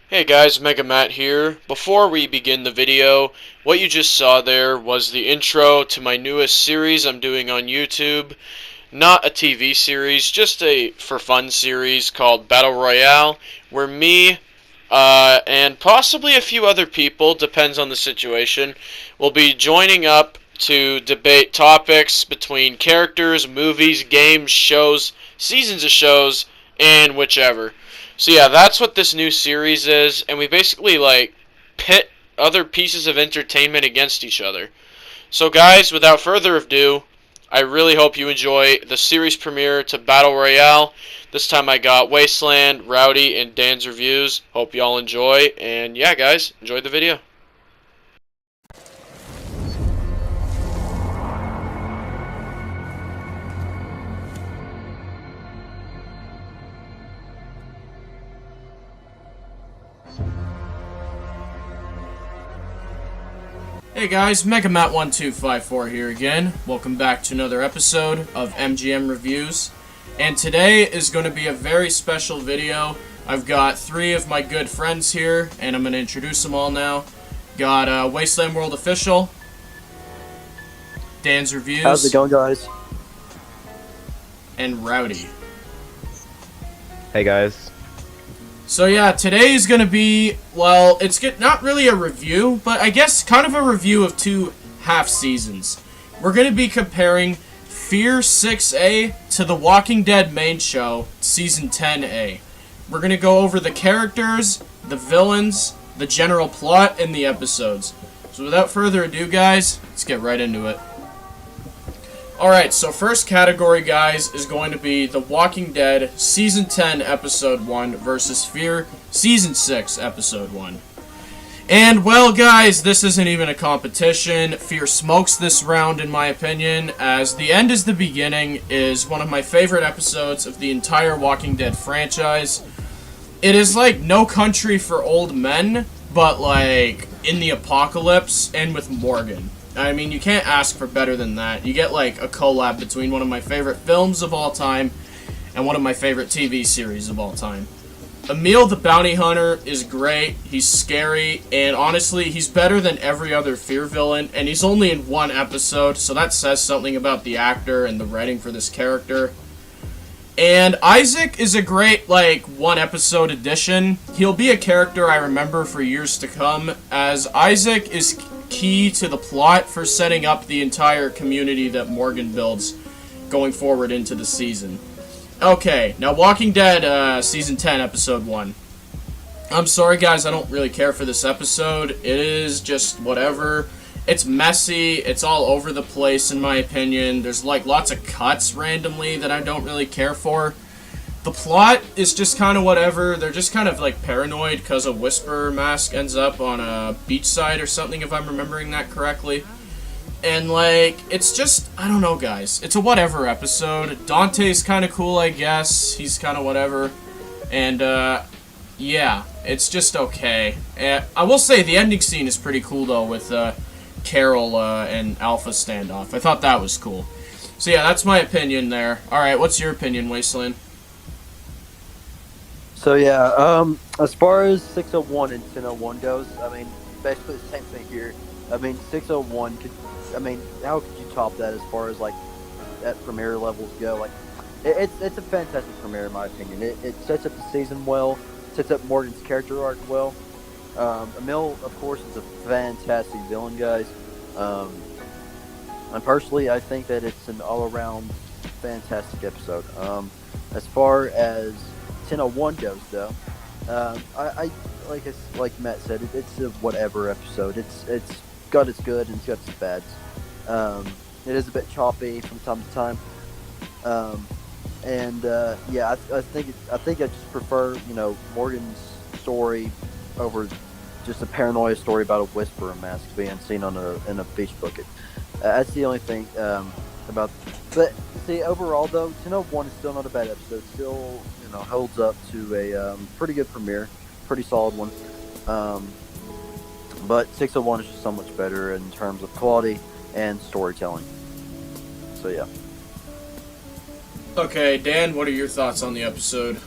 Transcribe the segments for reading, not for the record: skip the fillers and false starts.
Hey guys, Mega Matt here. Before we begin the video, what you just saw there was the intro to my newest series I'm doing on YouTube. Not a TV series, just a for fun series called Battle Royale, where me and possibly a few other people, depends on the situation, will be joining up to debate topics between characters, movies, games, shows, seasons of shows, and whichever. So yeah, that's what this new series is, and we basically pit other pieces of entertainment against each other. So guys, without further ado, I really hope you enjoy the series premiere to Battle Royale. This time I got Wasteland, Rowdy, and Dan's reviews. Hope y'all enjoy, and yeah guys, enjoy the video. Hey guys, MegaMat1254 here again. Welcome back to another episode of MGM Reviews. And today is going to be a very special video. I've got three of my good friends here, and I'm going to introduce them all now. Got Wasteland World Official, Dan's Reviews. How's it going, guys? And Rowdy. Hey guys. So yeah, today is going to be, well, it's not really a review, but I guess kind of a review of two half seasons. We're going to be comparing Fear 6A to The Walking Dead main show, Season 10A. We're going to go over the characters, the villains, the general plot, and the episodes. So without further ado, guys, let's get right into it. Alright, so first category, guys, is going to be The Walking Dead Season 10, Episode 1 versus Fear Season 6, Episode 1. And, well, guys, this isn't even a competition. Fear smokes this round, in my opinion, as The End is the Beginning is one of my favorite episodes of the entire Walking Dead franchise. It is like No Country for Old Men, but, like, in the apocalypse and with Morgan. I mean, you can't ask for better than that. You get, like, a collab between one of my favorite films of all time and one of my favorite TV series of all time. Emil the Bounty Hunter is great, he's scary, and honestly, he's better than every other Fear villain, and he's only in one episode, so that says something about the actor and the writing for this character. And Isaac is a great, like, one-episode addition. He'll be a character I remember for years to come, as Isaac is key to the plot for setting up the entire community that Morgan builds going forward into the season. Okay, now Walking Dead Season 10, Episode 1. I'm sorry guys, I don't really care for this episode. It is just whatever. It's messy, it's all over the place in my opinion. There's like lots of cuts randomly that I don't really care for. The plot is just kind of whatever. They're just kind of like paranoid because a Whisperer mask ends up on a beachside or something, if I'm remembering that correctly. And like, it's just, I don't know guys. It's a whatever episode. Dante's kind of cool, I guess. He's kind of whatever. And yeah, it's just okay. I will say the ending scene is pretty cool though with Carol and Alpha standoff. I thought that was cool. So yeah, that's my opinion there. Alright, what's your opinion, Wasteland? So yeah, as far as 601 and 1001 goes, I mean, basically the same thing here. I mean, 601 how could you top that as far as like at premiere levels go? Like, it's a fantastic premiere in my opinion. It sets up the season well, sets up Morgan's character arc well. Emil, of course, is a fantastic villain, guys. And personally, I think that it's an all-around fantastic episode. As far as 1001 goes, though, I like Matt said, it's a whatever episode. It's got its good and it's got its bads. It is a bit choppy from time to time, yeah, I think I just prefer Morgan's story over just a paranoia story about a Whisperer mask being seen in a beach bucket. That's the only thing about. But see, overall though, 1001 is still not a bad episode. Still, holds up to a pretty good premiere, pretty solid one. But 601 is just so much better in terms of quality and storytelling. So yeah. Okay, Dan, what are your thoughts on the episode?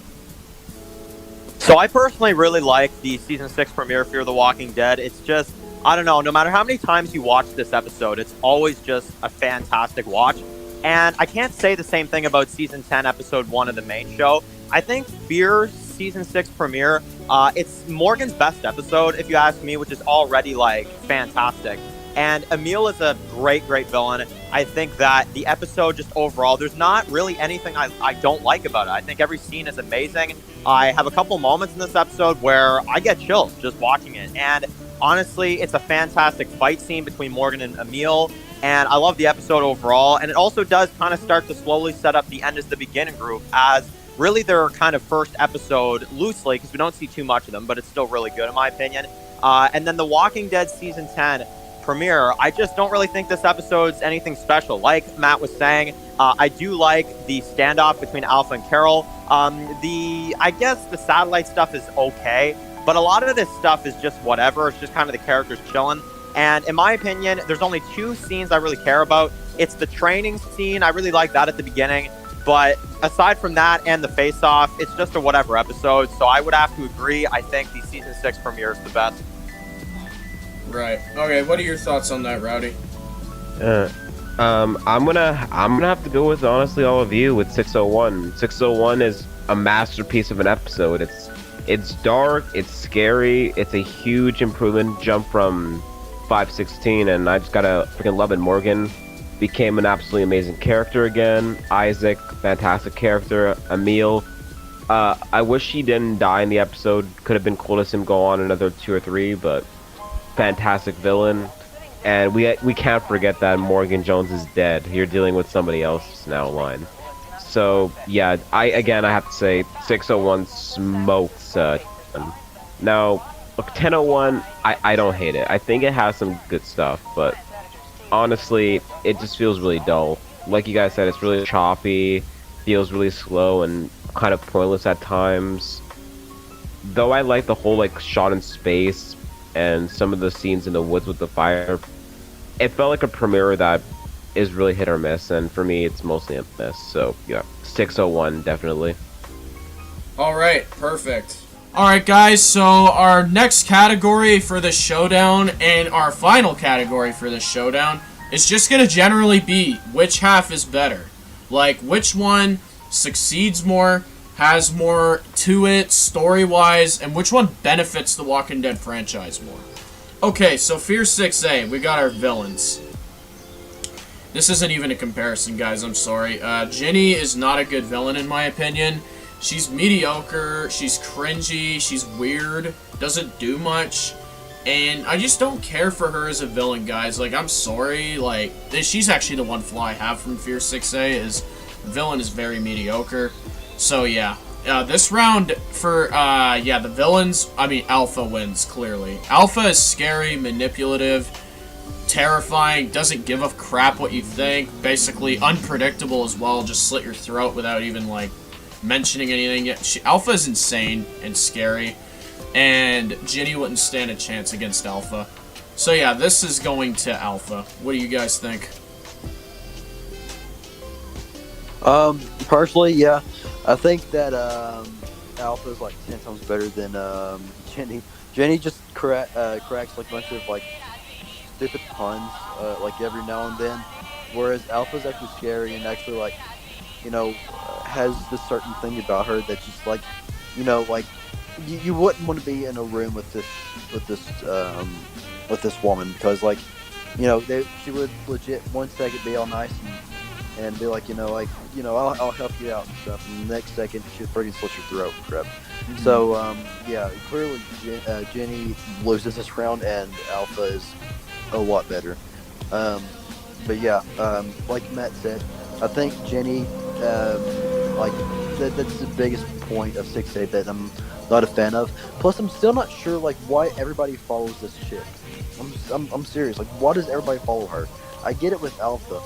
So I personally really like the season 6 premiere Fear the Walking Dead. It's just, I don't know, no matter how many times you watch this episode, it's always just a fantastic watch. And I can't say the same thing about season 10, episode 1 of the main show. I think Fear season 6 premiere, it's Morgan's best episode, if you ask me, which is already like fantastic. And Emil is a great, great villain. I think that the episode just overall, there's not really anything I don't like about it. I think every scene is amazing. I have a couple moments in this episode where I get chills just watching it. And honestly, it's a fantastic fight scene between Morgan and Emil. And I love the episode overall. And it also does kind of start to slowly set up the end is the beginning group as really their kind of first episode loosely, because we don't see too much of them, but it's still really good in my opinion. And then The Walking Dead season 10 premiere, I just don't really think this episode's anything special. Like Matt was saying, I do like the standoff between Alpha and Carol. I guess the satellite stuff is okay, but a lot of this stuff is just whatever. It's just kind of the characters chilling. And in my opinion, there's only 2 scenes I really care about. It's the training scene. I really like that at the beginning. But aside from that and the face-off, it's just a whatever episode. So I would have to agree. I think the season 6 premiere is the best. Right. Okay, what are your thoughts on that, Rowdy? I'm gonna have to go with honestly all of you with 601. 601 is a masterpiece of an episode. It's dark, it's scary, it's a huge improvement jump from 516, and I just gotta freaking love it. Morgan became an absolutely amazing character again. Isaac, fantastic character. Emil, I wish he didn't die in the episode. Could have been cool to see him go on another 2 or 3, but fantastic villain. And we can't forget that Morgan Jones is dead. You're dealing with somebody else now line. So yeah, I have to say 601 smokes. Now 1001, I don't hate it. I think it has some good stuff, but honestly, it just feels really dull. Like you guys said, it's really choppy, feels really slow and kind of pointless at times. Though I like the whole like shot in space and some of the scenes in the woods with the fire, it felt like a premiere that is really hit or miss, and for me it's mostly a miss. So yeah, 601 definitely. Alright, perfect. Alright guys, so our next category for the showdown and our final category for the showdown is just gonna generally be which half is better. Like which one succeeds more, has more to it story-wise, and which one benefits the Walking Dead franchise more. Okay, so Fear 6A, we got our villains. This isn't even a comparison, guys, I'm sorry. Ginny is not a good villain in my opinion. She's mediocre, she's cringy, she's weird, doesn't do much, and I just don't care for her as a villain, guys. Like, I'm sorry, like, she's actually the one flaw I have from Fear 6A, is villain is very mediocre. So yeah, this round for, the villains, I mean, Alpha wins, clearly. Alpha is scary, manipulative, terrifying, doesn't give a crap what you think, basically unpredictable as well, just slit your throat without even, like, mentioning anything yet. Alpha is insane and scary, and Ginny wouldn't stand a chance against Alpha. So yeah, this is going to Alpha. What do you guys think? Personally, yeah, I think that Alpha is like 10 times better than Jenny. Jenny just cracks like a bunch of like stupid puns like every now and then, whereas Alpha's actually scary and actually like, you know, has this certain thing about her that just like, you know, like you wouldn't want to be in a room with this woman, because like, you know, she would legit 1 second be all nice and be like, I'll help you out and stuff, and the next second she would freaking slit your throat and crap. Mm-hmm. So yeah, clearly Jenny loses this round and Alpha is a lot better. But yeah, like Matt said, I think Jenny, that's the biggest point of 6A that I'm not a fan of. Plus, I'm still not sure like why everybody follows this chick. I'm serious. Like, why does everybody follow her? I get it with Alpha,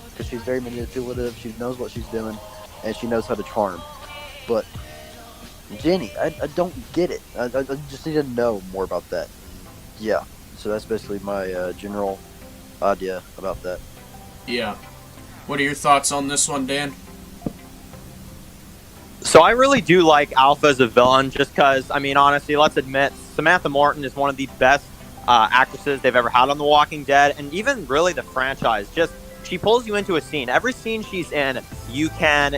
because she's very manipulative. She knows what she's doing, and she knows how to charm. But Jenny, I don't get it. I just need to know more about that. Yeah. So that's basically my general idea about that. Yeah. What are your thoughts on this one, Dan? So I really do like Alpha as a villain, just because, I mean, honestly, let's admit, Samantha Morton is one of the best actresses they've ever had on The Walking Dead, and even really the franchise. Just, she pulls you into a scene. Every scene she's in, you can't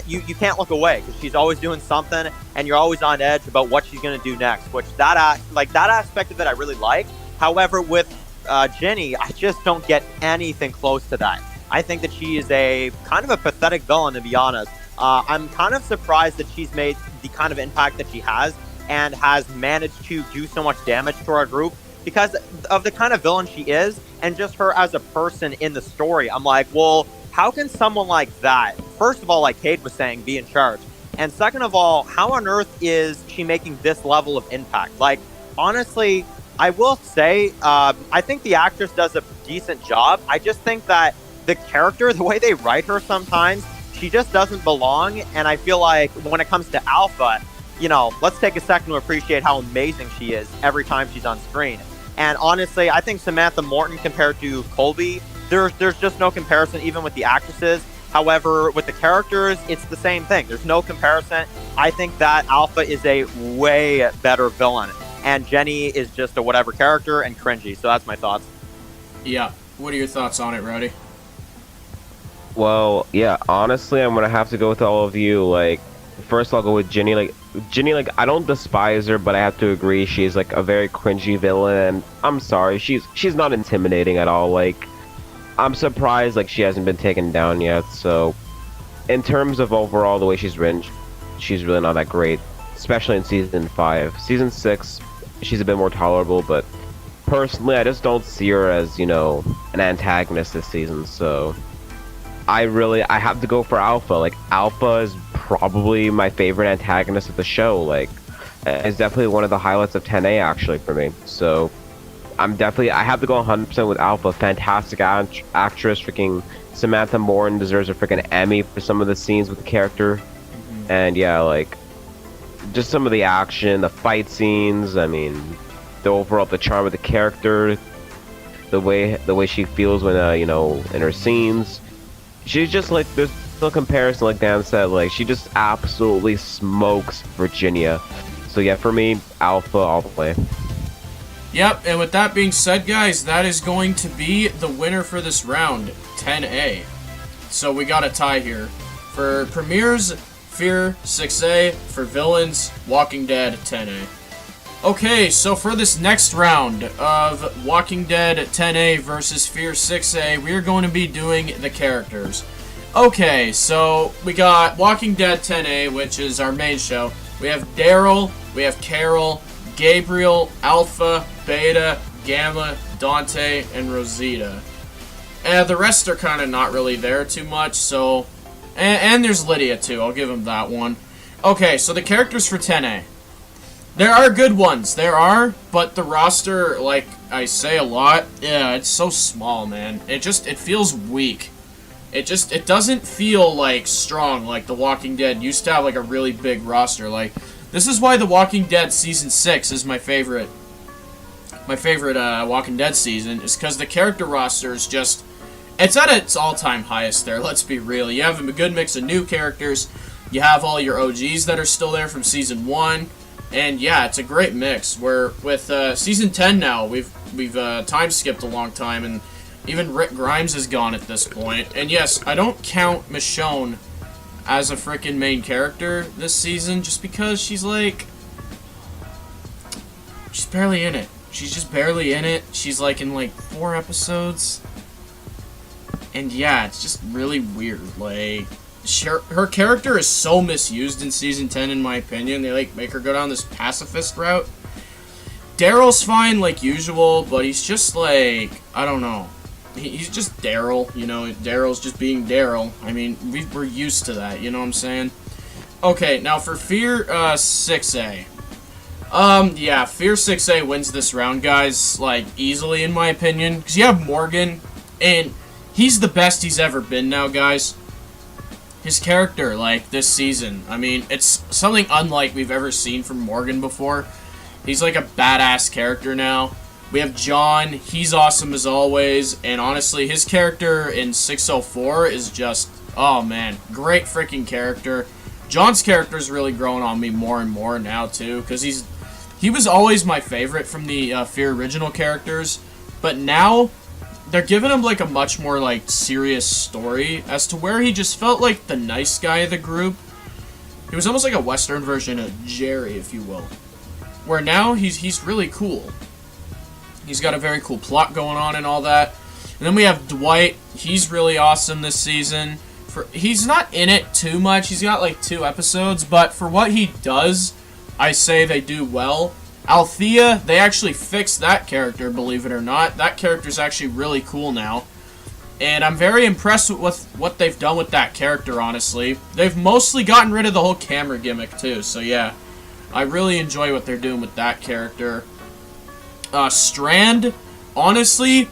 look away, because she's always doing something, and you're always on edge about what she's going to do next, which that aspect of it I really like. However, with Jenny, I just don't get anything close to that. I think that she is a kind of a pathetic villain, to be honest. I'm kind of surprised that she's made the kind of impact that she has and has managed to do so much damage to our group because of the kind of villain she is and just her as a person in the story. I'm like, well, how can someone like that, first of all, like Cade was saying, be in charge? And second of all, how on earth is she making this level of impact? Like, honestly, I will say, I think the actress does a decent job. I just think that the character, the way they write her sometimes, she just doesn't belong, and I feel like when it comes to Alpha, you know, let's take a second to appreciate how amazing she is every time she's on screen. And honestly, I think Samantha Morton compared to Colby, there's just no comparison even with the actresses. However, with the characters, it's the same thing. There's no comparison. I think that Alpha is a way better villain, and Jenny is just a whatever character and cringy. So that's my thoughts. Yeah. What are your thoughts on it, Rowdy? Well, yeah, honestly, I'm gonna have to go with all of you. Like, first I'll go with Ginny. Like, I don't despise her, but I have to agree she's like a very cringy villain, and I'm sorry, she's not intimidating at all. Like, I'm surprised like she hasn't been taken down yet. So, in terms of overall the way she's written, she's really not that great, especially in season 5. Season 6, she's a bit more tolerable, but personally, I just don't see her as, you know, an antagonist this season. So I have to go for Alpha. Like, Alpha is probably my favorite antagonist of the show. Like, it's definitely one of the highlights of 10A actually for me. So I have to go 100% with Alpha. Fantastic actress. Freaking Samantha Morton deserves a freaking Emmy for some of the scenes with the character. And yeah, like, just some of the action, the fight scenes, I mean, the charm of the character, the way she feels when you know, in her scenes. She's just like, there's no comparison, like Dan said, like, she just absolutely smokes Virginia. So yeah, for me, Alpha all the way. Yep, and with that being said, guys, that is going to be the winner for this round, 10A. So we got a tie here. For premieres, Fear 6A. For villains, Walking Dead 10A. Okay, so for this next round of Walking Dead 10A versus Fear 6A, we're going to be doing the characters. Okay, so we got Walking Dead 10A, which is our main show. We have Daryl, we have Carol, Gabriel, Alpha, Beta, Gamma, Dante, and Rosita. And the rest are kind of not really there too much, so... And there's Lydia, too. I'll give him that one. Okay, so the characters for 10A. There are good ones. There are, but the roster, like I say a lot, yeah, it's so small, man. It feels weak. It doesn't feel, like, strong, like The Walking Dead used to have, like, a really big roster. Like, this is why The Walking Dead Season 6 is my favorite Walking Dead season, is because the character roster is just... It's at its all-time highest there, let's be real. You have a good mix of new characters. You have all your OGs that are still there from Season 1. And yeah, it's a great mix. Where with Season 10 now, we've time skipped a long time, and even Rick Grimes is gone at this point. And yes, I don't count Michonne as a freaking main character this season, just because she's like... She's barely in it. She's just barely in it. She's like in like 4 episodes. And yeah, it's just really weird. Like, her character is so misused in Season 10, in my opinion. They, like, make her go down this pacifist route. Daryl's fine, like usual, but he's just, like, I don't know. He's just Daryl, you know? Daryl's just being Daryl. I mean, we're used to that, you know what I'm saying? Okay, now for Fear 6A. Yeah, Fear 6A wins this round, guys, like, easily, in my opinion. Because you have Morgan, and he's the best he's ever been now, guys. His character, like, this season, I mean, it's something unlike we've ever seen from Morgan before. He's like a badass character now. We have John, he's awesome as always, and honestly, his character in 604 is just, oh man, great freaking character. John's character is really growing on me more and more now too, because he was always my favorite from the Fear original characters, but now they're giving him like a much more like serious story as to where he just felt like the nice guy of the group. He was almost like a Western version of Jerry, if you will, where now he's really cool. He's got a very cool plot going on and all that. And then we have Dwight. He's really awesome this season. He's not in it too much. He's got like 2 episodes, but for what he does, I say they do well. Althea, they actually fixed that character, believe it or not. That character's actually really cool now. And I'm very impressed with what they've done with that character, honestly. They've mostly gotten rid of the whole camera gimmick, too. So, yeah, I really enjoy what they're doing with that character. Strand, honestly,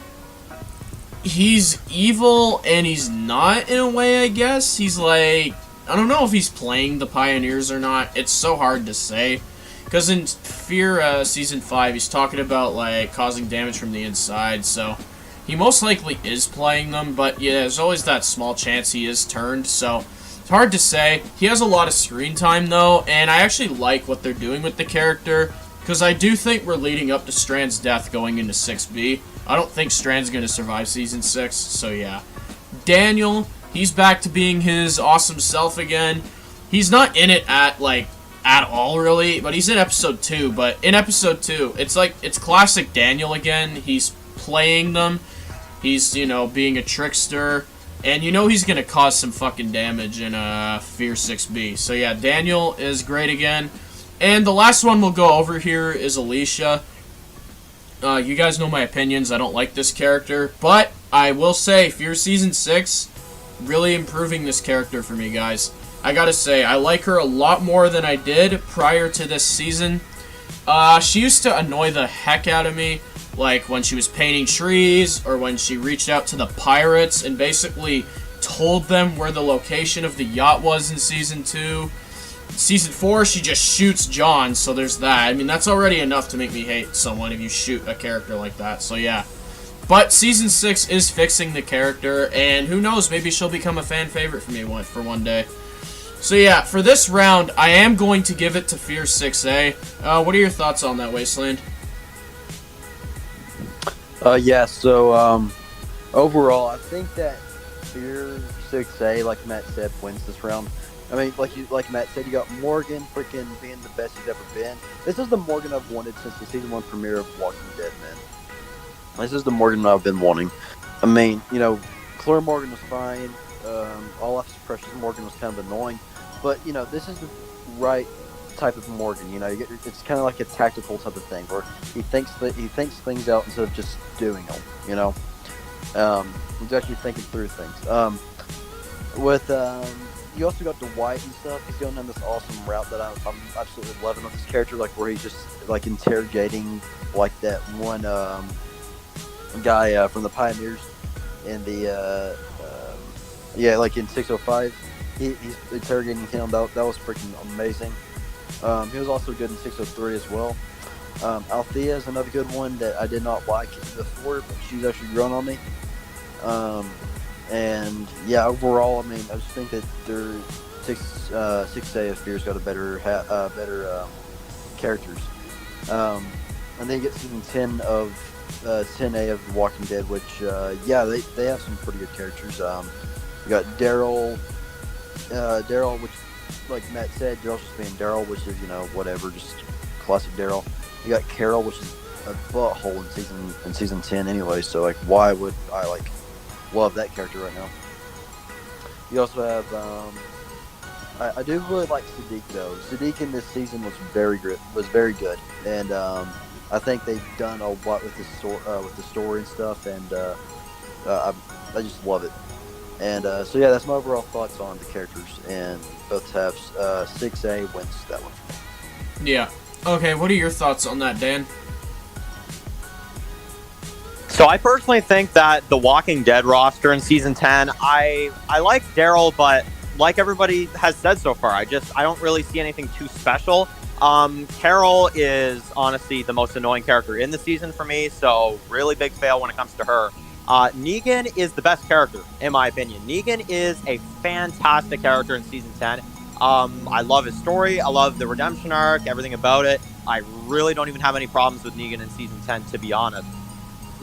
he's evil and he's not in a way, I guess. He's like, I don't know if he's playing the Pioneers or not. It's so hard to say. Because in Fear Season 5, he's talking about, like, causing damage from the inside, so he most likely is playing them, but yeah, there's always that small chance he is turned, so it's hard to say. He has a lot of screen time, though, and I actually like what they're doing with the character, because I do think we're leading up to Strand's death going into 6B. I don't think Strand's going to survive Season 6, so yeah. Daniel, he's back to being his awesome self again. He's not in it at all, really, but he's in Episode 2, but in Episode 2, it's classic Daniel again. He's playing them. He's, being a trickster, and he's going to cause some fucking damage in Fear 6B. So yeah, Daniel is great again. And the last one we'll go over here is Alicia. You guys know my opinions. I don't like this character, but I will say Fear Season 6 really improving this character for me, guys. I gotta say, I like her a lot more than I did prior to this season. She used to annoy the heck out of me, like when she was painting trees, or when she reached out to the pirates and basically told them where the location of the yacht was in Season 2. Season 4, she just shoots John, so there's that. I mean, that's already enough to make me hate someone if you shoot a character like that, so yeah. But Season 6 is fixing the character, and who knows, maybe she'll become a fan favorite for me for one day. So yeah, for this round, I am going to give it to Fear 6A. What are your thoughts on that, Wasteland? Yeah, so overall, I think that Fear 6A, like Matt said, wins this round. I mean, like Matt said, you got Morgan freaking being the best he's ever been. This is the Morgan I've wanted since the Season 1 premiere of Walking Dead, man. This is the Morgan I've been wanting. I mean, Claire Morgan was fine. Olaf's Precious Morgan was kind of annoying. But, this is the right type of Morgan. It's kind of like a tactical type of thing where he thinks things out instead of just doing them, He's actually thinking through things. You also got Dwight and stuff. He's going down this awesome route that I'm absolutely loving with this character, like where he's just like interrogating like that one guy from the Pioneers in the like in 605. He's interrogating him. That was freaking amazing. He was also good in 603 as well. Althea is another good one that I did not like before, but she's actually grown on me. And yeah, overall, I mean, I just think that their 6A of Fear's got a better characters. And then you get Season 10 of 10A of The Walking Dead, which they have some pretty good characters. You got Daryl, which, like Matt said, Daryl's just being Daryl, which is whatever, just classic Daryl. You got Carol, which is a butthole in season 10 anyway. So like, why would I love that character right now? You also have I do really like Sadiq though. Sadiq in this season was very good, and I think they've done a lot with the story and stuff, and I just love it. And so yeah, that's my overall thoughts on the characters, and both have 6A wins that one. Yeah. Okay, what are your thoughts on that, Dan? So I personally think that the Walking Dead roster in Season 10, I like Daryl, but like everybody has said so far, I don't really see anything too special. Carol is honestly the most annoying character in the season for me, so really big fail when it comes to her. Negan is the best character, in my opinion. Negan is a fantastic character in Season 10. I love his story. I love the redemption arc, everything about it. I really don't even have any problems with Negan in season 10, to be honest.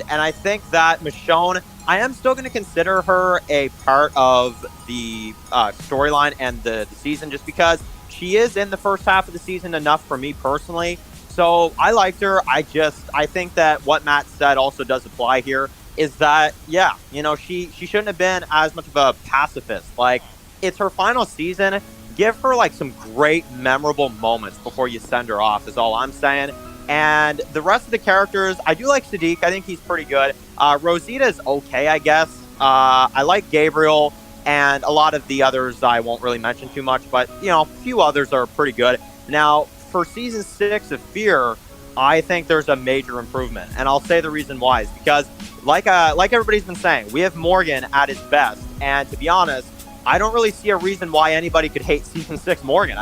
And I think that Michonne, I am still going to consider her a part of the storyline and the season, just because she is in the first half of the season enough for me personally. So I liked her. I think that what Matt said also does apply here, is that, yeah, she shouldn't have been as much of a pacifist. Like, it's her final season. Give her like some great memorable moments before you send her off, is all I'm saying. And the rest of the characters, I do like Sadiq. I think he's pretty good. Rosita's okay, I guess. I like Gabriel, and a lot of the others I won't really mention too much, but, a few others are pretty good. Now, for season 6 of Fear, I think there's a major improvement. And I'll say the reason why is because, like everybody's been saying, we have Morgan at his best. And to be honest, I don't really see a reason why anybody could hate season 6 Morgan.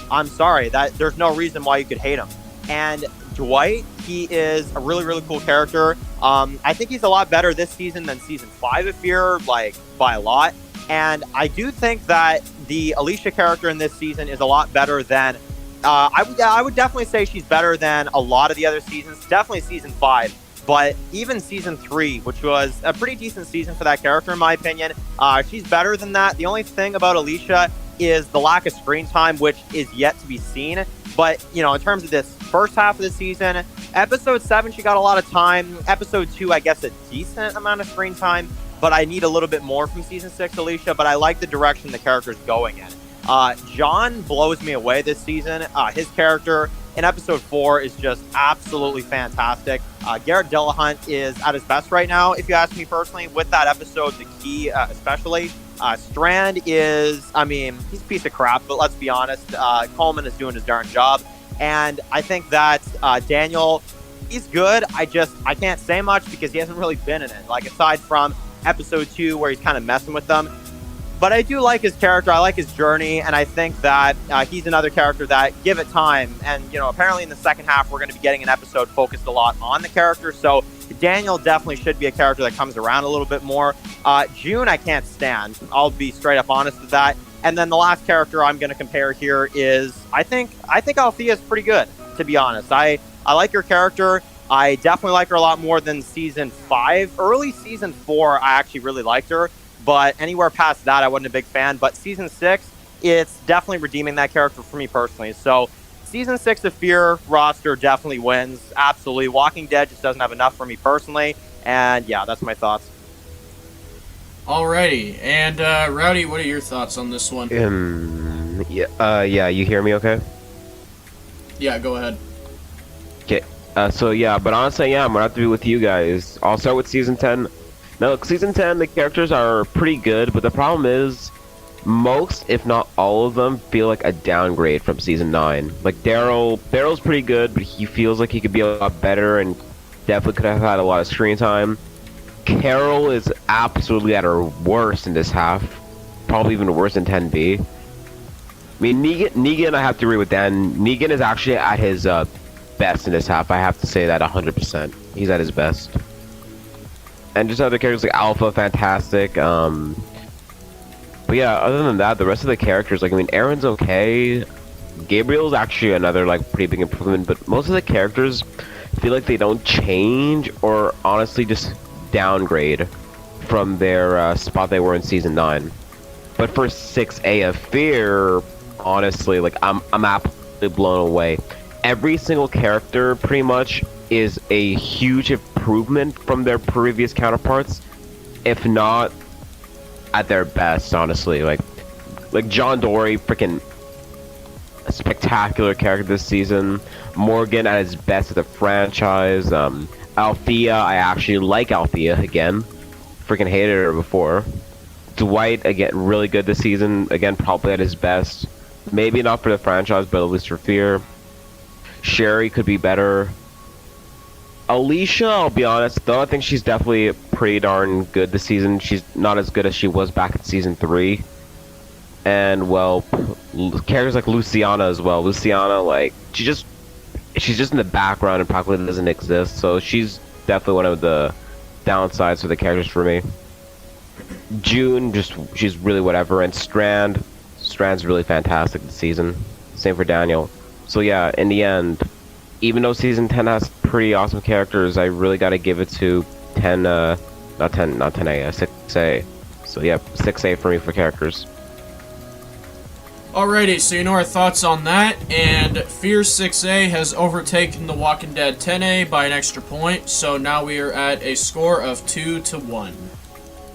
I'm sorry, that there's no reason why you could hate him. And Dwight, he is a really, really cool character. I think he's a lot better this season than season 5 of Fear, like, by a lot. And I do think that the Alicia character in this season is a lot better than... I would definitely say she's better than a lot of the other seasons. Definitely season 5. But even season 3, which was a pretty decent season for that character, in my opinion, she's better than that. The only thing about Alicia is the lack of screen time, which is yet to be seen. But, in terms of this first half of the season, episode 7, she got a lot of time. Episode 2, I guess, a decent amount of screen time. But I need a little bit more from season 6 Alicia. But I like the direction the character's going in. John blows me away this season. His character in episode 4 is just absolutely fantastic. Garrett Dillahunt is at his best right now, if you ask me personally, with that episode, the key especially. Strand is, he's a piece of crap, but let's be honest, Coleman is doing his darn job. And I think that Daniel, he's good. I can't say much because he hasn't really been in it. Like, aside from episode 2 where he's kind of messing with them. But I do like his character. I like his journey. And I think that he's another character that, give it time. And, apparently in the second half, we're going to be getting an episode focused a lot on the character. So Daniel definitely should be a character that comes around a little bit more. June, I can't stand. I'll be straight up honest with that. And then the last character I'm going to compare here is, I think Althea is pretty good, to be honest. I like her character. I definitely like her a lot more than season 5. Early season 4, I actually really liked her. But anywhere past that, I wasn't a big fan. But season 6, it's definitely redeeming that character for me personally. So season 6 of Fear roster definitely wins. Absolutely. Walking Dead just doesn't have enough for me personally. And yeah, that's my thoughts. Alrighty. And Rowdy, what are your thoughts on this one? Yeah, you hear me okay? Yeah, go ahead. Okay. But honestly, I'm gonna have to be with you guys. I'll start with season 10. Now, look, season 10, the characters are pretty good, but the problem is, most, if not all of them, feel like a downgrade from season 9. Like, Daryl's pretty good, but he feels like he could be a lot better and definitely could have had a lot of screen time. Carol is absolutely at her worst in this half, probably even worse than 10B. I mean, Negan, I have to agree with Dan. Negan is actually at his best in this half. I have to say that 100%. He's at his best. And just other characters like Alpha, fantastic. But yeah, other than that, the rest of the characters, like, Aaron's okay. Gabriel's actually another, like, pretty big improvement. But most of the characters feel like they don't change or honestly just downgrade from their spot they were in season 9. But for 6A of Fear, honestly, like, I'm absolutely blown away. Every single character, pretty much, is a huge improvement from their previous counterparts, if not at their best, honestly. Like John Dory, freaking spectacular character this season. Morgan at his best of the franchise. Althea, I actually like Althea again. Freaking hated her before. Dwight, again, really good this season. Again, probably at his best. Maybe not for the franchise, but at least for Fear. Sherry could be better. Alicia, I'll be honest, though I think she's definitely pretty darn good this season. She's not as good as she was back in season 3. And, well, characters like Luciana as well. Luciana, like, she's just in the background and probably doesn't exist. So she's definitely one of the downsides for the characters for me. June, she's really whatever. And Strand, Strand's really fantastic this season. Same for Daniel. So yeah, in the end, even though season 10 has pretty awesome characters, I really got to give it to 10, not 10A, 6A. So yeah, 6A for me for characters. Alrighty, so you know our thoughts on that, and Fear 6A has overtaken The Walking Dead 10A by an extra point, so now we are at a score of 2-1.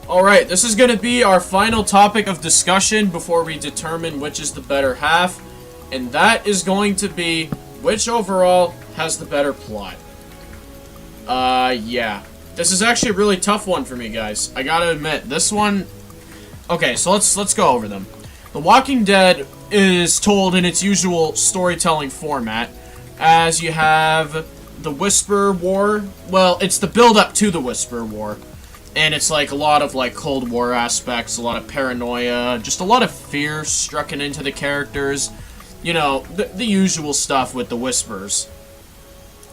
Alright, this is going to be our final topic of discussion before we determine which is the better half, and that is going to be which overall has the better plot. Yeah. This is actually a really tough one for me, guys. I gotta admit, this one... Okay, so let's go over them. The Walking Dead is told in its usual storytelling format, as you have the Whisper War. Well, it's the build-up to the Whisper War, and it's like a lot of like Cold War aspects, a lot of paranoia, just a lot of fear strucken into the characters. You know, the usual stuff with the Whispers.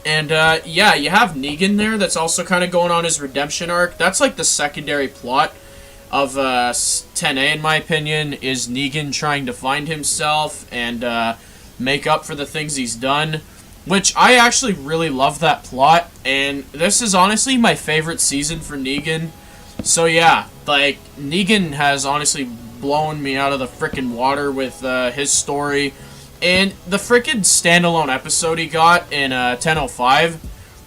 And, yeah, you have Negan there that's also kind of going on his redemption arc. That's like the secondary plot of 10A, in my opinion, is Negan trying to find himself and make up for the things he's done, which I actually really love that plot, and this is honestly my favorite season for Negan. So yeah, like, Negan has honestly blown me out of the frickin' water with his story, and the frickin' standalone episode he got in 10:05.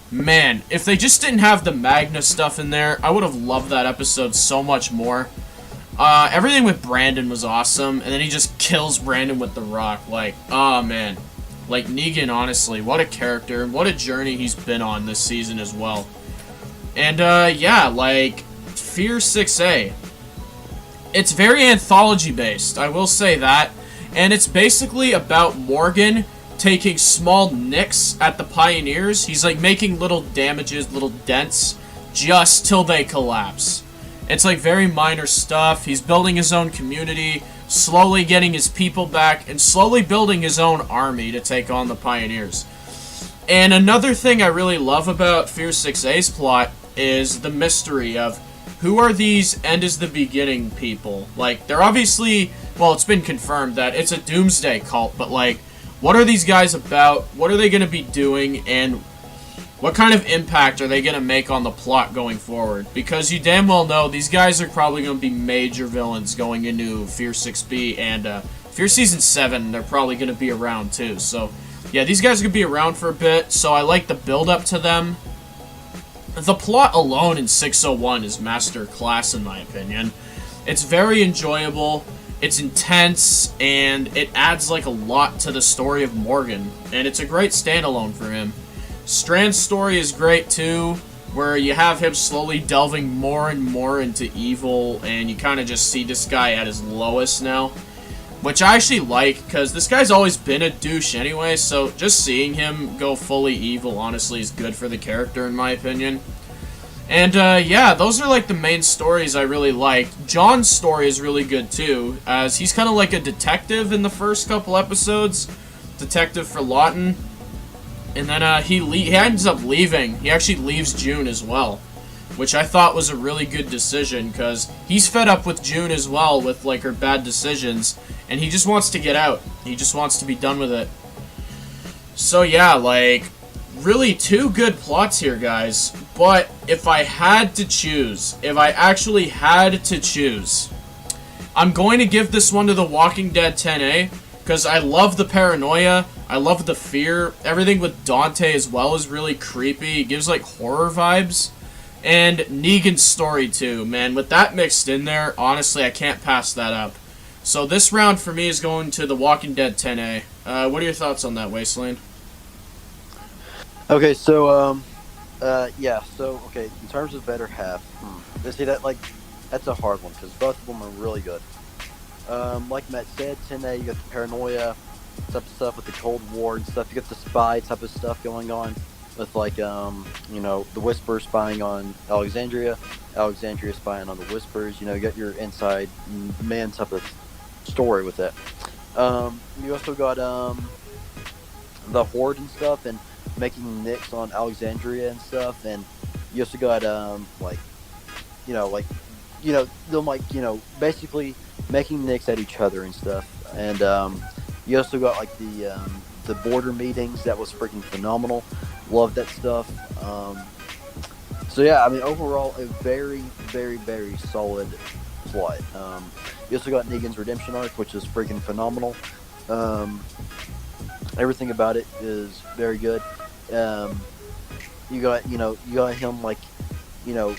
Man, if they just didn't have the Magna stuff in there, I would have loved that episode so much more. Everything with Brandon was awesome, and then he just kills Brandon with the rock. Like, oh man. Like, Negan, honestly, what a character, and what a journey he's been on this season as well. And, yeah, like, Fear 6A. It's very anthology-based, I will say that. And it's basically about Morgan taking small nicks at the Pioneers. He's like making little damages, little dents, just till they collapse. It's like very minor stuff. He's building his own community, slowly getting his people back, and slowly building his own army to take on the Pioneers. And another thing I really love about Fear 6A's plot is the mystery of who are these end is the beginning people. Like, they're obviously, well, it's been confirmed that it's a doomsday cult, but like, what are these guys about? What are they going to be doing? And what kind of impact are they going to make on the plot going forward? Because you damn well know these guys are probably going to be major villains going into Fear 6B and Fear Season 7. They're probably going to be around too. So, yeah, these guys are going to be around for a bit. So I like the build-up to them. The plot alone in 601 is master class in my opinion. It's very enjoyable. It's intense, and it adds like a lot to the story of Morgan, and it's a great standalone for him. Strand's story is great too, where you have him slowly delving more and more into evil, and you kind of just see this guy at his lowest now, which I actually like, because this guy's always been a douche anyway, so just seeing him go fully evil honestly is good for the character in my opinion. And, yeah, those are, like, the main stories I really liked. John's story is really good, too, as he's kind of like a detective in the first couple episodes. Detective for Lawton. And then, he ends up leaving. He actually leaves June as well, which I thought was a really good decision, because he's fed up with June as well, with, like, her bad decisions, and he just wants to get out. He just wants to be done with it. So, yeah, like, really two good plots here, guys. But if I had to choose, if I actually had to choose, I'm going to give this one to The Walking Dead 10A, because I love the paranoia, I love the fear, everything with Dante as well is really creepy, it gives like horror vibes, and Negan's story too, man, with that mixed in there, honestly, I can't pass that up. So this round for me is going to The Walking Dead 10A. What are your thoughts on that, Wasteland? Okay, so, yeah, so, okay, in terms of better half, see that, like, that's a hard one, because both of them are really good. Like Matt said, 10A, you got the paranoia type of stuff with the Cold War and stuff, you got the spy type of stuff going on, with, like, you know, the Whisper spying on Alexandria, Alexandria spying on the Whispers, you know, you got your inside man type of story with that. You also got, the Horde and stuff, and making nicks on Alexandria and stuff, and you also got like them, like, you know, basically making nicks at each other and stuff. And you also got like the border meetings. That was freaking phenomenal. Love that stuff. So yeah, I mean, overall, a very, very, very solid plot. You also got Negan's redemption arc, which is freaking phenomenal. Um, Everything about it is very good. Um, you got him like, you know,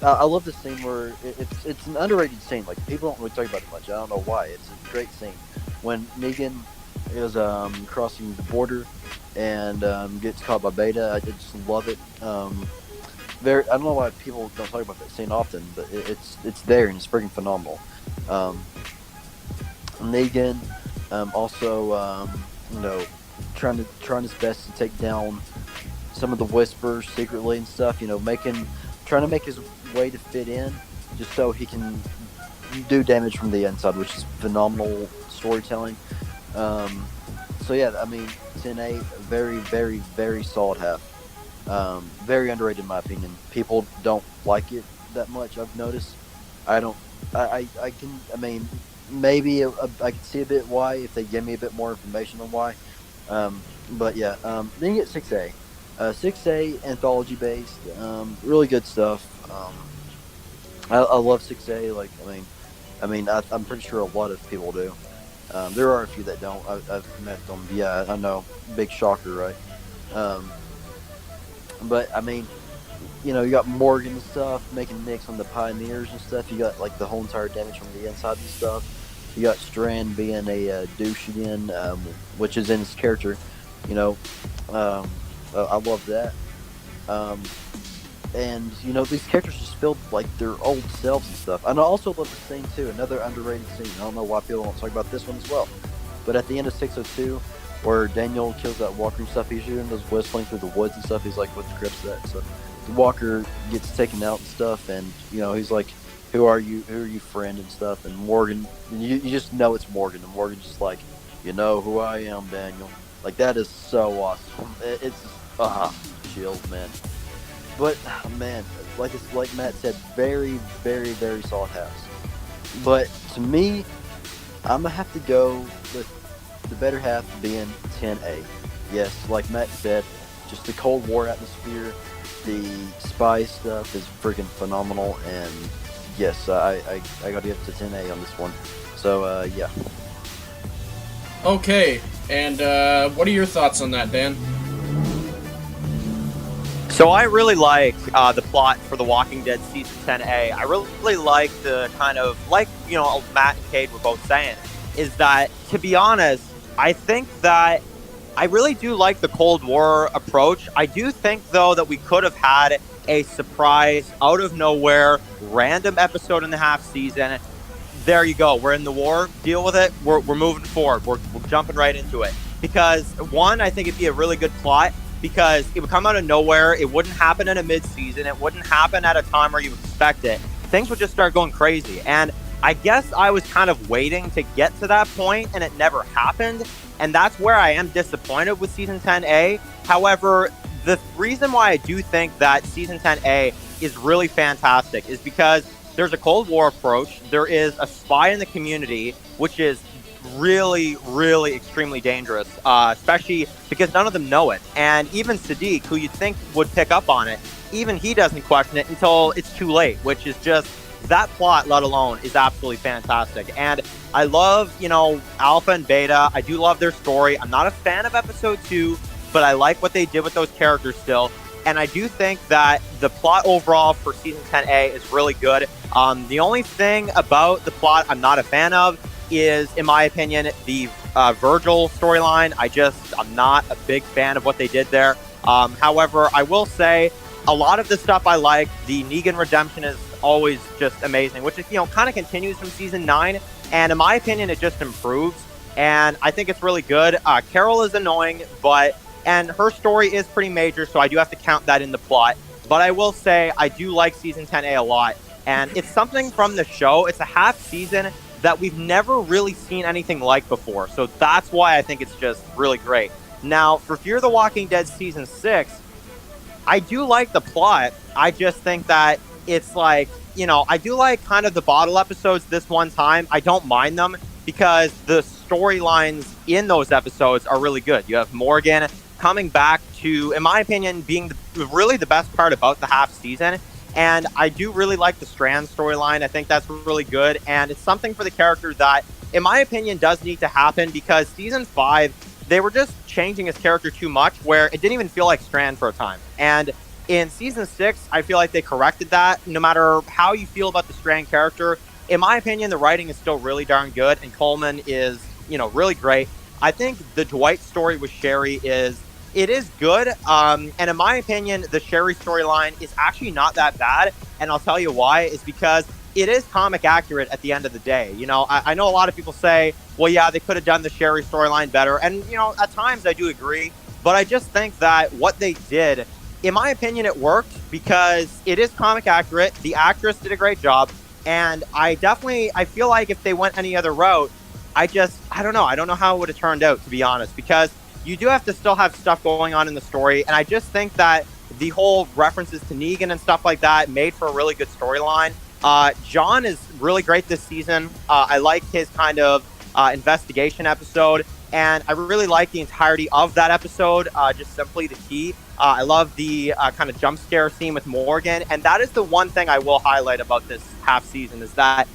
I love the scene where it's an underrated scene. Like people don't really talk about it much. I don't know why. It's a great scene when Negan is crossing the border and gets caught by Beta. I just love it. I don't know why people don't talk about that scene often, but it's there and it's freaking phenomenal. Um, Negan also you know trying his best to take down some of the whispers secretly and stuff. Trying to make his way to fit in, just so he can do damage from the inside, which is phenomenal storytelling. So yeah, I mean, 10A, very, very, very solid half. Very underrated in my opinion. People don't like it that much. I've noticed. I don't. I can. I mean, maybe I could see a bit why if they give me a bit more information on why. But yeah. Then you get 6A. 6A anthology based. Really good stuff. I love 6A. Like I'm pretty sure a lot of people do. There are a few that don't. I've met them. Yeah, I know. Big shocker, right? But I mean, you got Morgan and stuff making nicks on the Pioneers and stuff. You got like the whole entire damage from the inside and stuff. You got Strand being a douche again, which is in his character. I love that. And these characters just feel like their old selves and stuff. And I also love the scene too. Another underrated scene. I don't know why people don't talk about this one as well. But at the end of 602, where Daniel kills that Walker and stuff, he's shooting those whistling through the woods and stuff. He's like, "What the crip's that?" So the Walker gets taken out and stuff, and he's like, "Who are you? Who are you, friend?" and stuff. And Morgan, you just know it's Morgan, and Morgan's just like, "You know who I am, Daniel." Like that is so awesome. It's chills, man. But man, like Matt said, very, very, very solid house. But to me, I'm gonna have to go with the better half being 10A. Yes, like Matt said, just the Cold War atmosphere, the spy stuff is freaking phenomenal, and yes, I gotta give it to 10A on this one. So yeah. Okay, and what are your thoughts on that, Dan? So I really like the plot for The Walking Dead Season 10A. I really like the kind of, like, Matt and Cade were both saying, is that, to be honest, I think that I really do like the Cold War approach. I do think, though, that we could have had a surprise, out of nowhere, random episode in the half season. There you go. We're in the war. Deal with it. We're moving forward. We're jumping right into it. Because, one, I think it'd be a really good plot, because it would come out of nowhere. It wouldn't happen in a mid-season. It wouldn't happen at a time where you expect it. Things would just start going crazy. And I guess I was kind of waiting to get to that point, and it never happened. And that's where I am disappointed with Season 10A. However, the reason why I do think that Season 10A is really fantastic is because there's a Cold War approach. There is a spy in the community, which is really, really extremely dangerous, especially because none of them know it. And even Sadiq, who you'd think would pick up on it, even he doesn't question it until it's too late, which is just, that plot, let alone, is absolutely fantastic. And I love, Alpha and Beta. I do love their story. I'm not a fan of episode 2, but I like what they did with those characters still. And I do think that the plot overall for Season 10A is really good. The only thing about the plot I'm not a fan of is, in my opinion, the Virgil storyline. I'm not a big fan of what they did there. However, I will say a lot of the stuff I like. The Negan redemption is always just amazing, which is, kind of continues from Season 9. And in my opinion, it just improves. And I think it's really good. Carol is annoying, and her story is pretty major, so I do have to count that in the plot. But I will say I do like Season 10A a lot. And it's something from the show. It's a half season that we've never really seen anything like before. So that's why I think it's just really great. Now, for Fear the Walking Dead Season 6, I do like the plot. I just think that it's like, I do like kind of the bottle episodes this one time. I don't mind them. because the storylines in those episodes are really good. You have Morgan coming back to, in my opinion, being really the best part about the half season. And I do really like the Strand storyline. I think that's really good. And it's something for the character that, in my opinion, does need to happen, because season 5, they were just changing his character too much, where it didn't even feel like Strand for a time. And in season 6, I feel like they corrected that. No matter how you feel about the Strand character, in my opinion, the writing is still really darn good, and Coleman is, really great. I think the Dwight story with Sherry is good. And in my opinion, the Sherry storyline is actually not that bad. And I'll tell you why, is because it is comic accurate at the end of the day. I know a lot of people say, well, yeah, they could have done the Sherry storyline better. And, at times I do agree. But I just think that what they did, in my opinion, it worked because it is comic accurate. The actress did a great job. And I feel like if they went any other route, I don't know. I don't know how it would have turned out, to be honest, because you do have to still have stuff going on in the story. And I just think that the whole references to Negan and stuff like that made for a really good storyline. John is really great this season. I like his kind of investigation episode. And I really like the entirety of that episode, just simply the key. I love the kind of jump scare scene with Morgan. And that is the one thing I will highlight about this half season, is that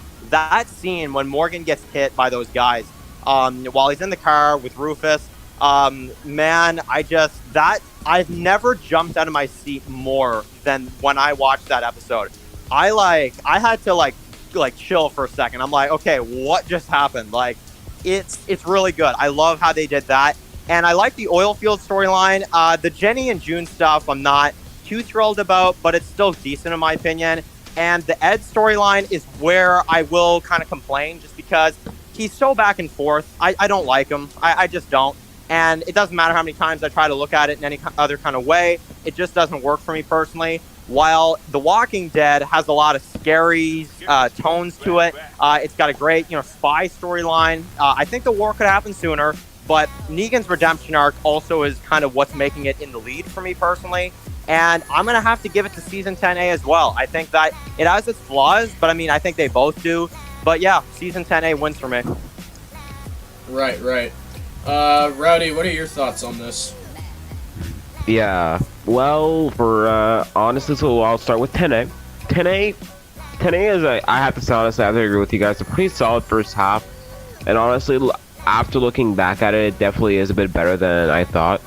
scene when Morgan gets hit by those guys while he's in the car with Rufus. Man, I've never jumped out of my seat more than when I watched that episode. I had to chill for a second. I'm like, okay, what just happened? It's really good. I love how they did that. And I like the oil field storyline. The Jenny and June stuff I'm not too thrilled about, but it's still decent in my opinion. And the Ed storyline is where I will kind of complain, just because he's so back and forth. I don't like him. I just don't. And it doesn't matter how many times I try to look at it in any other kind of way. It just doesn't work for me personally. While The Walking Dead has a lot of scary tones to it. It's got a great, spy storyline. I think the war could happen sooner, but Negan's redemption arc also is kind of what's making it in the lead for me personally. And I'm going to have to give it to Season 10A as well. I think that it has its flaws, but I think they both do. But yeah, Season 10A wins for me. Right. Rowdy, what are your thoughts on this? Yeah, well, honestly, so I'll start with 10A. 10A is I have to honestly, I have to agree with you guys, a pretty solid first half. And honestly, after looking back at it, it definitely is a bit better than I thought.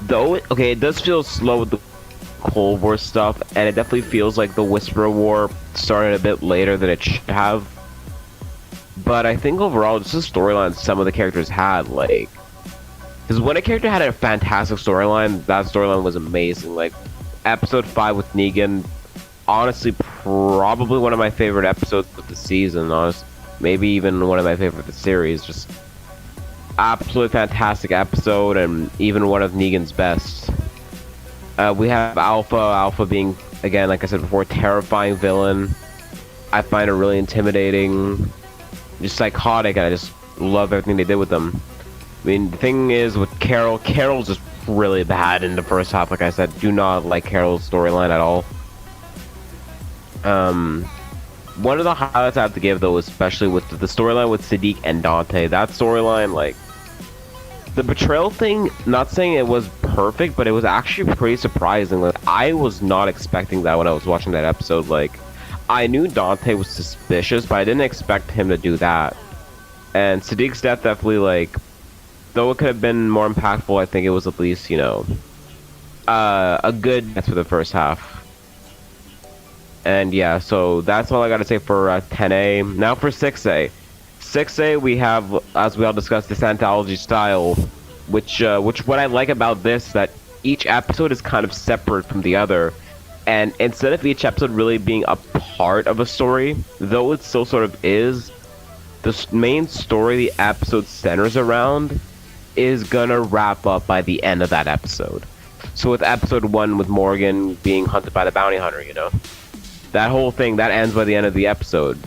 Though, it does feel slow with the Cold War stuff, and it definitely feels like the Whisperer War started a bit later than it should have. But I think overall, just the storyline some of the characters had, because when a character had a fantastic storyline, that storyline was amazing. Episode 5 with Negan, honestly, probably one of my favorite episodes of the season, maybe even one of my favorite of the series. Just absolutely fantastic episode, and even one of Negan's best. We have Alpha being, again, like I said before, terrifying villain. I find her really intimidating, just psychotic, and I just love everything they did with them. The thing is with Carol's just really bad in the first half. Like I said, do not like Carol's storyline at all. One of the highlights I have to give, though, especially with the storyline with Siddiq and Dante. That storyline, the betrayal thing, not saying it was perfect, but it was actually pretty surprising. I was not expecting that when I was watching that episode. I knew Dante was suspicious, but I didn't expect him to do that. And Siddiq's death definitely, though it could have been more impactful, I think it was at least, a good death for the first half. And yeah, so that's all I gotta say for 10A. Now for 6A. 6A, we have, as we all discussed, this anthology style, which what I like about this is that each episode is kind of separate from the other. And instead of each episode really being a part of a story, though it still sort of is, the main story the episode centers around is gonna wrap up by the end of that episode. So with episode 1 with Morgan being hunted by the bounty hunter, that whole thing, that ends by the end of the episode.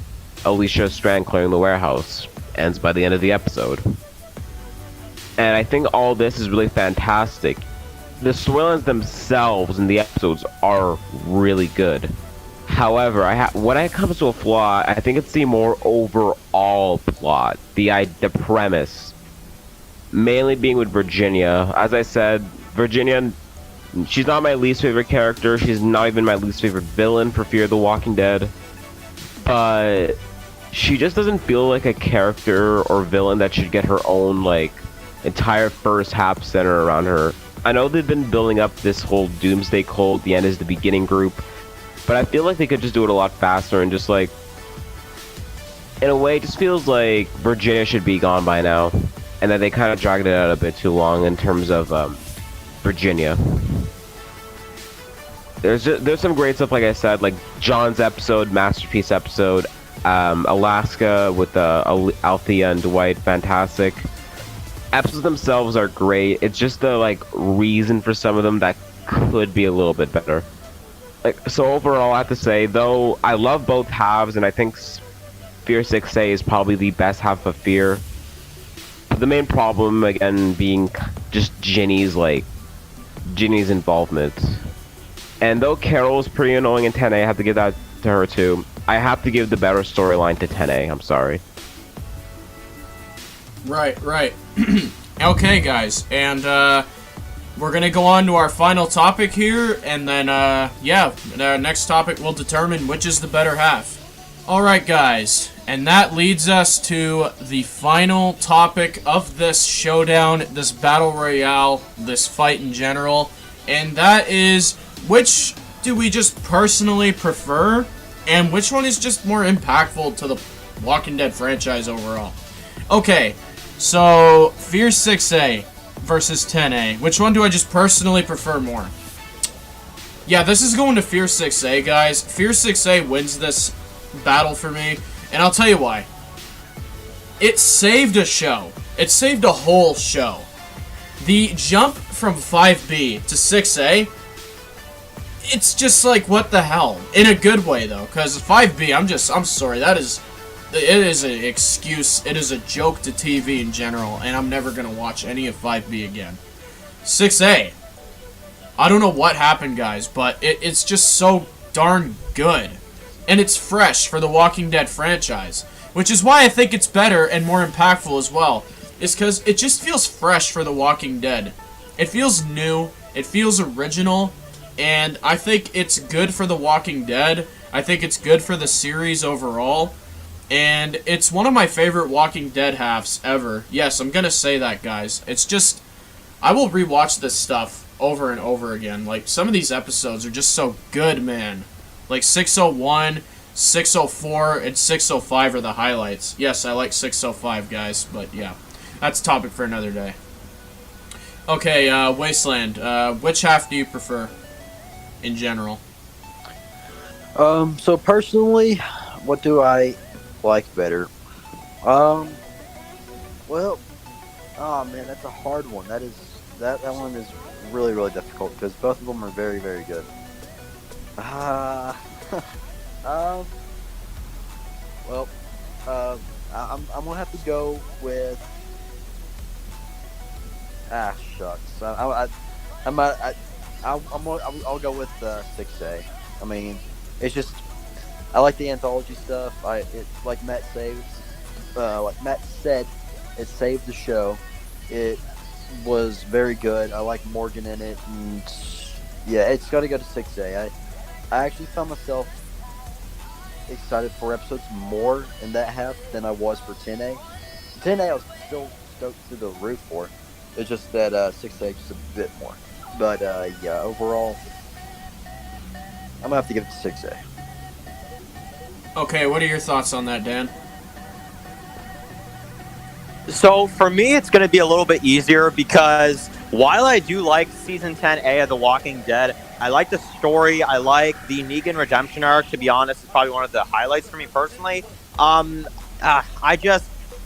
Alicia Strand clearing the warehouse ends by the end of the episode. And I think all this is really fantastic. The storylines themselves in the episodes are really good. However, when it comes to a flaw, I think it's the more overall plot, the premise, mainly being with Virginia. As I said, Virginia, she's not my least favorite character. She's not even my least favorite villain for Fear the Walking Dead. But she just doesn't feel like a character or villain that should get her own, like, entire first half center around her. I know they've been building up this whole Doomsday Cult, the end is the beginning group, but I feel like they could just do it a lot faster and just, like, in a way, it just feels like Virginia should be gone by now, and that they kind of dragged it out a bit too long in terms of Virginia. There's some great stuff, like I said, like John's episode, masterpiece episode, Alaska with Althea and Dwight, fantastic. Episodes themselves are great. It's just the like reason for some of them that could be a little bit better. Like, so overall, I have to say, though I love both halves, and I think Fear 6A is probably the best half of Fear. But the main problem again being just Ginny's involvement. And though Carol's pretty annoying in 10A, I have to give that to her too. I have to give the better storyline to 10A. I'm sorry. Right. Okay, guys, and we're gonna go on to our final topic here, and then the next topic will determine which is the better half. Alright, guys, and that leads us to the final topic of this showdown, this battle royale, this fight in general, and that is, which do we just personally prefer, and which one is just more impactful to the Walking Dead franchise overall? Okay, so Fear 6A versus 10A. Which one do I just personally prefer more? Yeah, this is going to Fear 6A, guys. Fear 6A wins this battle for me, and I'll tell you why. It saved a show. It saved a whole show. The jump from 5B to 6A, it's just like, what the hell? In a good way, though, because 5B, I'm sorry, it is an excuse, it is a joke to TV in general, and I'm never going to watch any of 5B again. 6A, I don't know what happened, guys, but it's just so darn good. And it's fresh for the Walking Dead franchise, which is why I think it's better and more impactful as well, is because it just feels fresh for the Walking Dead. It feels new, it feels original, and I think it's good for the Walking Dead. I think it's good for the series overall. And it's one of my favorite Walking Dead halves ever. Yes, I'm gonna say that, guys. It's just, I will rewatch this stuff over and over again. Like, some of these episodes are just so good, man. Like, 601, 604, and 605 are the highlights. Yes, I like 605, guys, but yeah. That's a topic for another day. Okay, Wasteland, which half do you prefer in general? So personally, what do I like better? Well, oh man, that's a hard one. That one is really, really difficult because both of them are very, very good. I'm gonna have to go with. Shucks. I'll go with 6A. I mean, it's just, I like the anthology stuff. Like Matt said, it saved the show. It was very good. I like Morgan in it, and yeah, it's got to go to 6A. I actually found myself excited for episodes more in that half than I was for 10A. 10A I was still stoked through the roof for. It's just that 6A just a bit more. But yeah, overall, I'm gonna have to give it to 6A. Okay, what are your thoughts on that, Dan? So for me, it's going to be a little bit easier because while I do like Season 10A of The Walking Dead, I like the story, I like the Negan redemption arc, to be honest, it's probably one of the highlights for me personally.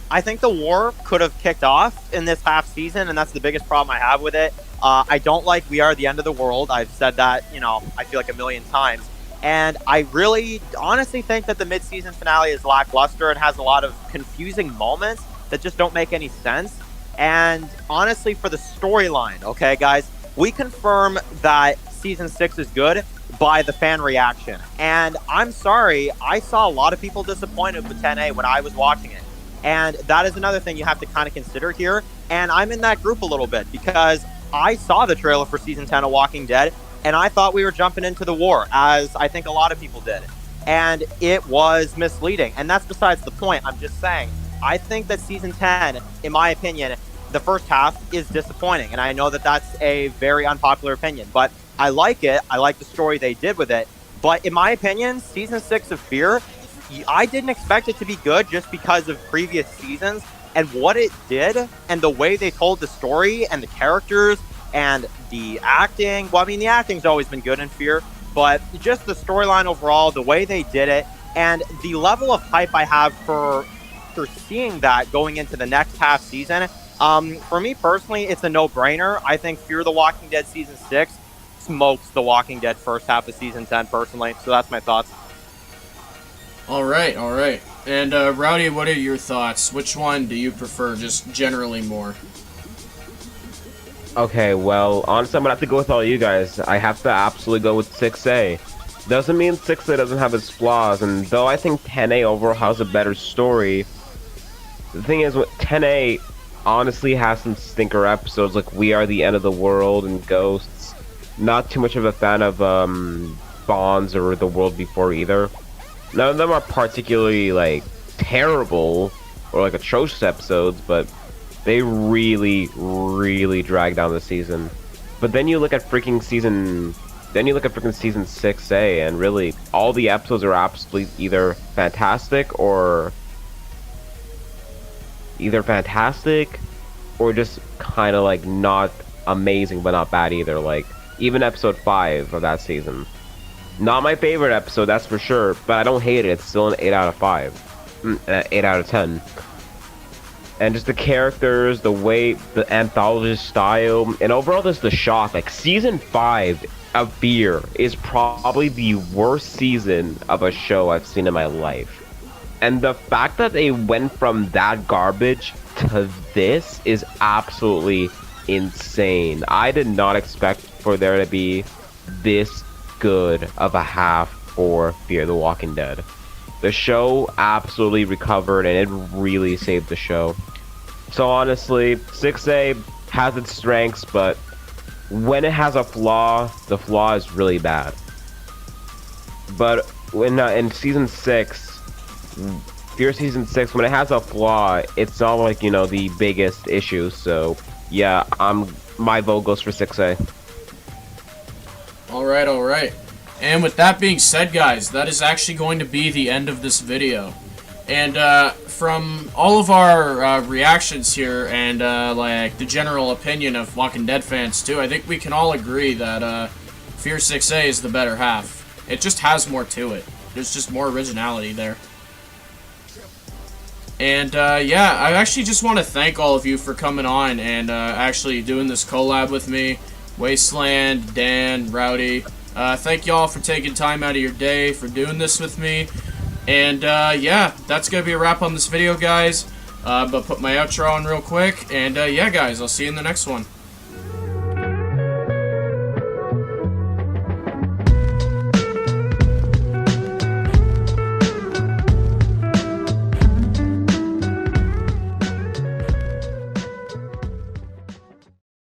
I think the war could have kicked off in this half season, and that's the biggest problem I have with it. I don't like We Are the End of the World. I've said that, I feel like a million times. And I really honestly think that the mid-season finale is lackluster and has a lot of confusing moments that just don't make any sense. And honestly, for the storyline, okay, guys, we confirm that Season 6 is good. by the fan reaction. And I'm sorry, I saw a lot of people disappointed with 10A when I was watching it. And that is another thing you have to kind of consider here. And I'm in that group a little bit because I saw the trailer for season 10 of Walking Dead and I thought we were jumping into the war, as I think a lot of people did. And it was misleading. And that's besides the point. I'm just saying, I think that season 10, in my opinion, the first half is disappointing. And I know that that's a very unpopular opinion, but I like it. I like the story they did with it. But in my opinion, season 6 of Fear, I didn't expect it to be good just because of previous seasons and what it did and the way they told the story and the characters and the acting. Well, I mean, the acting's always been good in Fear, but just the storyline overall, the way they did it, and the level of hype I have for seeing that going into the next half season. For me personally, it's a no-brainer. I think Fear the Walking Dead season 6 smokes the Walking Dead first half of season 10 personally. So that's my thoughts. All right. And Rowdy, what are your thoughts? Which one do you prefer, just generally more? Okay, well, honestly, I'm gonna have to go with all you guys. I have to absolutely go with 6A. Doesn't mean 6A doesn't have its flaws, and though I think 10A overall has a better story, the thing is, with 10A honestly has some stinker episodes like We Are the End of the World and Ghosts. Not too much of a fan of Bonds or The World Before either. None of them are particularly like terrible or like atrocious episodes, but they really drag down the season. But then you look at freaking season 6A, and really all the episodes are absolutely either fantastic or just kind of like not amazing but not bad either. Like even episode 5 of that season, not my favorite episode, that's for sure, but I don't hate it. It's still an 8 out of 5, 8 out of 10. And just the characters, the way, the anthology style, and overall just the shock. Like season 5 of Fear is probably the worst season of a show I've seen in my life. And the fact that they went from that garbage to this is absolutely insane. I did not expect for there to be this good of a half for Fear the Walking Dead. The show absolutely recovered and it really saved the show. So honestly, 6A has its strengths, but when it has a flaw, the flaw is really bad. But when in season 6, Fear season 6, when it has a flaw, it's not like, you know, the biggest issue. So yeah, my vote goes for 6A. All right. And with that being said, guys, that is actually going to be the end of this video. And from all of our reactions here and like the general opinion of Walking Dead fans too, I think we can all agree that Fear 6A is the better half. It just has more to it. There's just more originality there. And yeah, I actually just want to thank all of you for coming on and actually doing this collab with me. Wasteland, Dan, Rowdy. Thank y'all for taking time out of your day for doing this with me. And yeah, that's going to be a wrap on this video, guys. But put my outro on real quick. And yeah, guys, I'll see you in the next one.